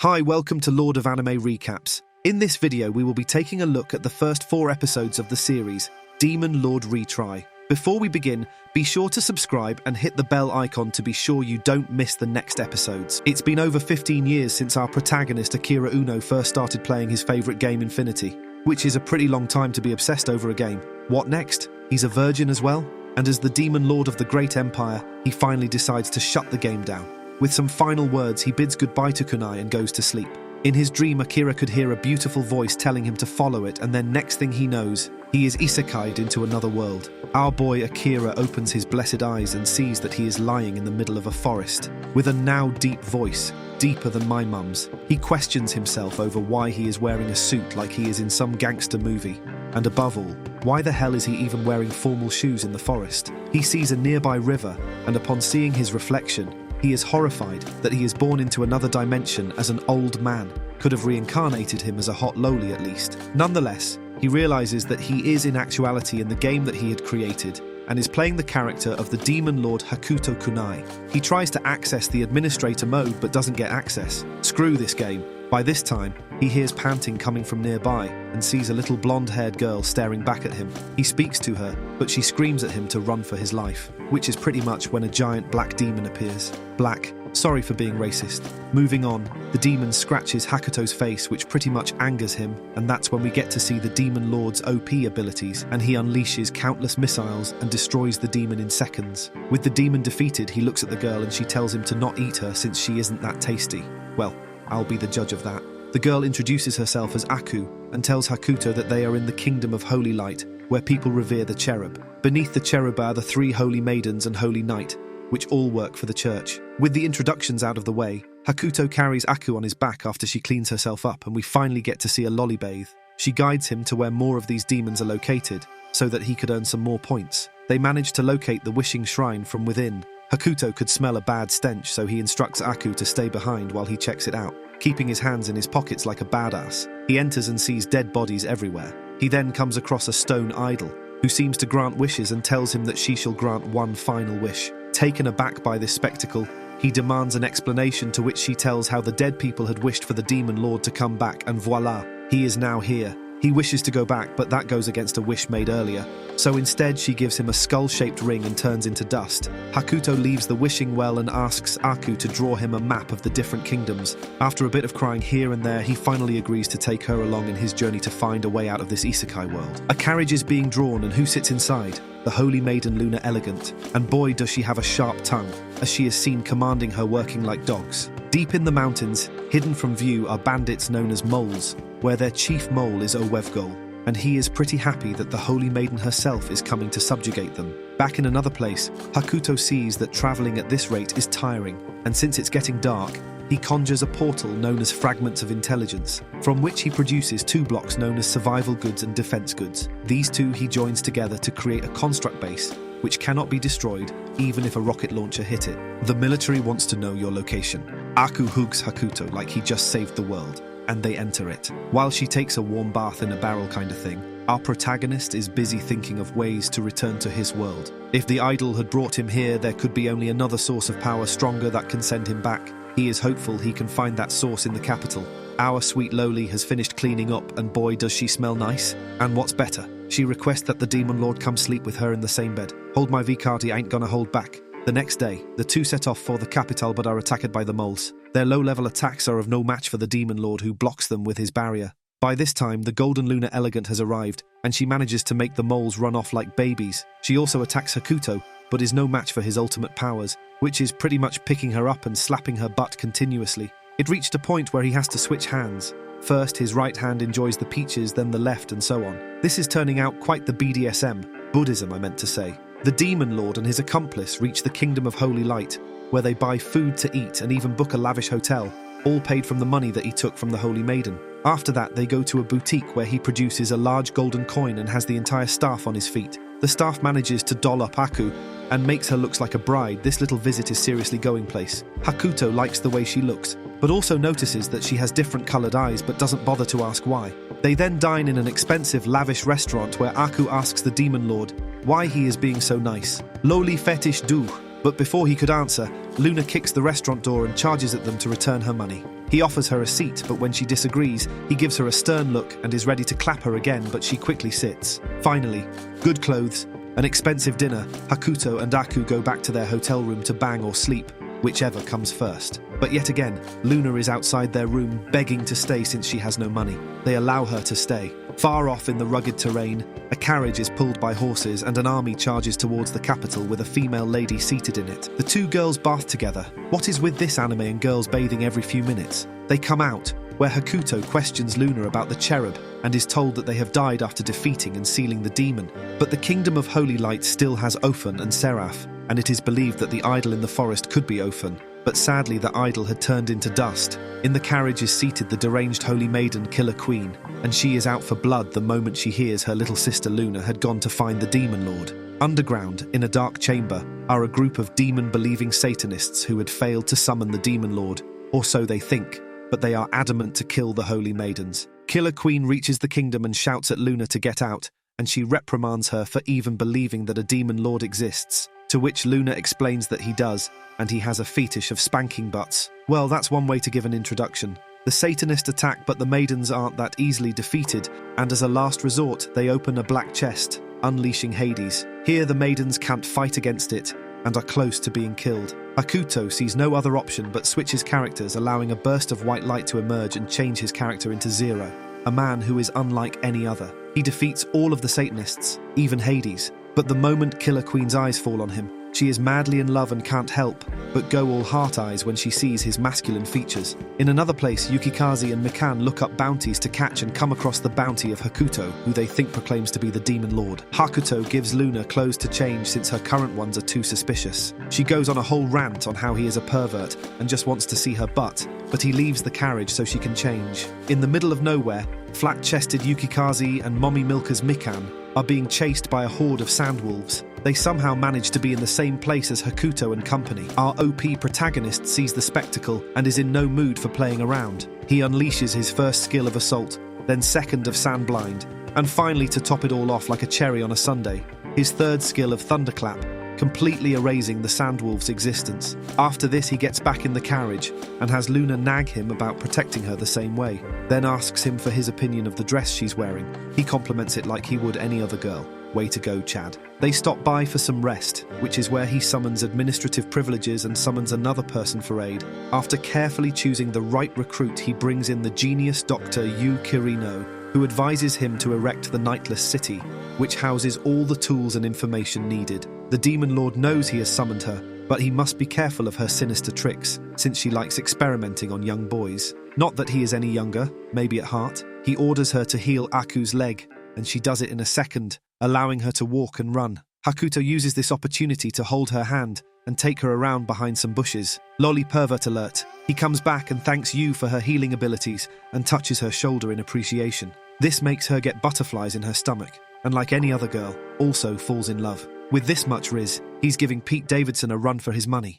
Hi, welcome to Lord of Anime Recaps. In this video, we will be taking a look at the first 4 episodes of the series, Demon Lord Retry. Before we begin, be sure to subscribe and hit the bell icon to be sure you don't miss the next episodes. It's been over 15 years since our protagonist Akira Oono first started playing his favourite game Infinity, which is a pretty long time to be obsessed over a game. What next? He's a virgin as well? And as the Demon Lord of the Great Empire, he finally decides to shut the game down. With some final words, he bids goodbye to Kunai and goes to sleep. In his dream, Akira could hear a beautiful voice telling him to follow it, and then next thing he knows, he is isekai'd into another world. Our boy Akira opens his blessed eyes and sees that he is lying in the middle of a forest. With a now deep voice, deeper than my mum's, he questions himself over why he is wearing a suit like he is in some gangster movie. And above all, why the hell is he even wearing formal shoes in the forest? He sees a nearby river, and upon seeing his reflection, he is horrified that he is born into another dimension as an old man. Could have reincarnated him as a hot loli at least. Nonetheless, he realizes that he is in actuality in the game that he had created and is playing the character of the Demon Lord Hakuto Kunai. He tries to access the administrator mode but doesn't get access. Screw this game. By this time, he hears panting coming from nearby and sees a little blonde-haired girl staring back at him. He speaks to her, but she screams at him to run for his life, which is pretty much when a giant black demon appears. Black, sorry for being racist. Moving on, the demon scratches Hakuto's face, which pretty much angers him, and that's when we get to see the Demon Lord's OP abilities, and he unleashes countless missiles and destroys the demon in seconds. With the demon defeated, he looks at the girl and she tells him to not eat her since she isn't that tasty. Well, I'll be the judge of that. The girl introduces herself as Aku and tells Hakuto that they are in the Kingdom of Holy Light, where people revere the cherub. Beneath the cherub are the 3 holy maidens and holy knight, which all work for the church. With the introductions out of the way, Hakuto carries Aku on his back after she cleans herself up, and we finally get to see a lolly bathe. She guides him to where more of these demons are located, so that he could earn some more points. They manage to locate the wishing shrine from within. Hakuto could smell a bad stench, so he instructs Aku to stay behind while he checks it out, keeping his hands in his pockets like a badass. He enters and sees dead bodies everywhere. He then comes across a stone idol, who seems to grant wishes and tells him that she shall grant one final wish. Taken aback by this spectacle, he demands an explanation, to which she tells how the dead people had wished for the Demon Lord to come back, and voila, he is now here. He wishes to go back, but that goes against a wish made earlier. So instead, she gives him a skull-shaped ring and turns into dust. Hakuto leaves the wishing well and asks Aku to draw him a map of the different kingdoms. After a bit of crying here and there, he finally agrees to take her along in his journey to find a way out of this isekai world. A carriage is being drawn, and who sits inside? The holy maiden Luna Elegant. And boy, does she have a sharp tongue, as she is seen commanding her working like dogs. Deep in the mountains, hidden from view, are bandits known as moles, where their chief mole is Owevgol, and he is pretty happy that the holy maiden herself is coming to subjugate them. Back in another place, Hakuto sees that travelling at this rate is tiring, and since it's getting dark, he conjures a portal known as Fragments of Intelligence, from which he produces 2 blocks known as Survival Goods and Defense Goods. These 2 he joins together to create a construct base, which cannot be destroyed even if a rocket launcher hit it. The military wants to know your location. Aku hugs Hakuto like he just saved the world, and they enter it. While she takes a warm bath in a barrel kind of thing, our protagonist is busy thinking of ways to return to his world. If the idol had brought him here, there could be only another source of power stronger that can send him back. He is hopeful he can find that source in the capital. Our sweet Loli has finished cleaning up, and boy does she smell nice. And what's better, she requests that the Demon Lord come sleep with her in the same bed. Hold my V-Cardi ain't gonna hold back. The next day, the 2 set off for the capital but are attacked by the moles. Their low-level attacks are of no match for the Demon Lord, who blocks them with his barrier. By this time, the Golden Luna Elegant has arrived, and she manages to make the moles run off like babies. She also attacks Hakuto, but is no match for his ultimate powers, which is pretty much picking her up and slapping her butt continuously. It reached a point where he has to switch hands. First, his right hand enjoys the peaches, then the left, and so on. This is turning out quite the BDSM, Buddhism I meant to say. The Demon Lord and his accomplice reach the Kingdom of Holy Light, where they buy food to eat and even book a lavish hotel, all paid from the money that he took from the Holy Maiden. After that, they go to a boutique where he produces a large golden coin and has the entire staff on his feet. The staff manages to doll up Aku and makes her look like a bride. This little visit is seriously going place. Hakuto likes the way she looks, but also notices that she has different coloured eyes but doesn't bother to ask why. They then dine in an expensive, lavish restaurant where Aku asks the Demon Lord why he is being so nice. Loli fetish do. But before he could answer, Luna kicks the restaurant door and charges at them to return her money. He offers her a seat, but when she disagrees, he gives her a stern look and is ready to clap her again, but she quickly sits. Finally, good clothes, an expensive dinner, Hakuto and Aku go back to their hotel room to bang or sleep, whichever comes first. But yet again, Luna is outside their room, begging to stay since she has no money. They allow her to stay. Far off in the rugged terrain, a carriage is pulled by horses and an army charges towards the capital with a female lady seated in it. The two girls bath together. What is with this anime and girls bathing every few minutes? They come out, where Hakuto questions Luna about the cherub and is told that they have died after defeating and sealing the demon. But the Kingdom of Holy Light still has Ophan and Seraph, and it is believed that the idol in the forest could be Ophan. But sadly the idol had turned into dust. In the carriage is seated the deranged holy maiden Killer Queen, and she is out for blood the moment she hears her little sister Luna had gone to find the Demon Lord. Underground, in a dark chamber, are a group of demon-believing Satanists who had failed to summon the Demon Lord, or so they think, but they are adamant to kill the holy maidens. Killer Queen reaches the kingdom and shouts at Luna to get out, and she reprimands her for even believing that a Demon Lord exists, to which Luna explains that he does, and he has a fetish of spanking butts. Well, that's one way to give an introduction. The Satanists attack, but the maidens aren't that easily defeated, and as a last resort, they open a black chest, unleashing Hades. Here the maidens can't fight against it, and are close to being killed. Hakuto sees no other option but switches characters, allowing a burst of white light to emerge and change his character into Zero, a man who is unlike any other. He defeats all of the Satanists, even Hades, but the moment Killer Queen's eyes fall on him, she is madly in love and can't help but go all heart eyes when she sees his masculine features. In another place, Yukikaze and Mikan look up bounties to catch and come across the bounty of Hakuto, who they think proclaims to be the Demon Lord. Hakuto gives Luna clothes to change since her current ones are too suspicious. She goes on a whole rant on how he is a pervert and just wants to see her butt, but he leaves the carriage so she can change. In the middle of nowhere, flat-chested Yukikaze and Mommy Milka's Mikan are being chased by a horde of sandwolves. They somehow manage to be in the same place as Hakuto and company. Our OP protagonist sees the spectacle and is in no mood for playing around. He unleashes his first skill of assault, then second of sandblind, and finally, to top it all off like a cherry on a sundae, his third skill of thunderclap, completely erasing the sandwolf's existence. After this, he gets back in the carriage and has Luna nag him about protecting her the same way, then asks him for his opinion of the dress she's wearing. He compliments it like he would any other girl. Way to go, Chad. They stop by for some rest, which is where he summons administrative privileges and summons another person for aid. After carefully choosing the right recruit, he brings in the genius Dr. Akira Oono, who advises him to erect the Nightless City, which houses all the tools and information needed. The Demon Lord knows he has summoned her, but he must be careful of her sinister tricks, since she likes experimenting on young boys. Not that he is any younger, maybe at heart. He orders her to heal Aku's leg, and she does it in a second, allowing her to walk and run. Hakuto uses this opportunity to hold her hand and take her around behind some bushes. Lolly pervert alert. He comes back and thanks Yu for her healing abilities and touches her shoulder in appreciation. This makes her get butterflies in her stomach, and like any other girl, also falls in love. With this much riz, he's giving Pete Davidson a run for his money.